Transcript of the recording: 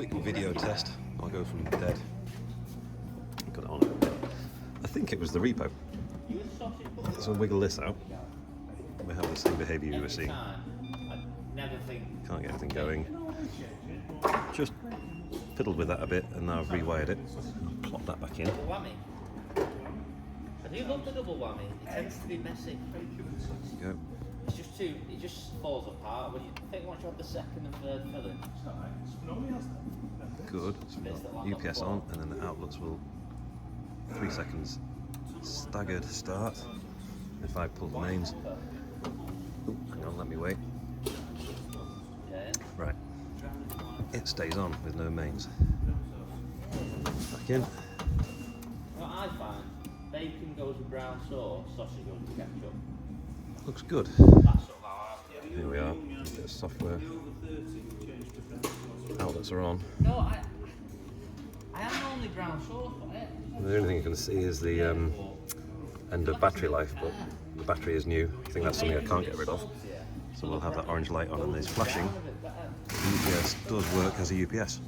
Quick video test. I'll go from dead. Got it on. I think it was the repo. So wiggle this out. We have the same behaviour you were seeing. Can't get anything going. Just fiddled with that a bit and now I've rewired it. I'll plop that back in. Double whammy. I do love the double whammy. It tends to be messy. There you go. It's just too. It just falls apart when you think once you have the second and third filling. Good. So we've got UPS on and then the outlets will 3 seconds staggered start. If I pull the mains. Ooh, hang on, let me wait. Yeah. Right. It stays on with no mains. Back in. What I find, bacon goes with brown sauce, sausage goes with ketchup. Looks good. That's sort of how I feel. Here we are. Bit of software. Outlets are on. No, I am normally brown sauce, but The only thing you can see is the end of battery life, but the battery is new. I think that's something I can't get rid of. So we'll have that orange light on and it's flashing. The UPS does work as a UPS.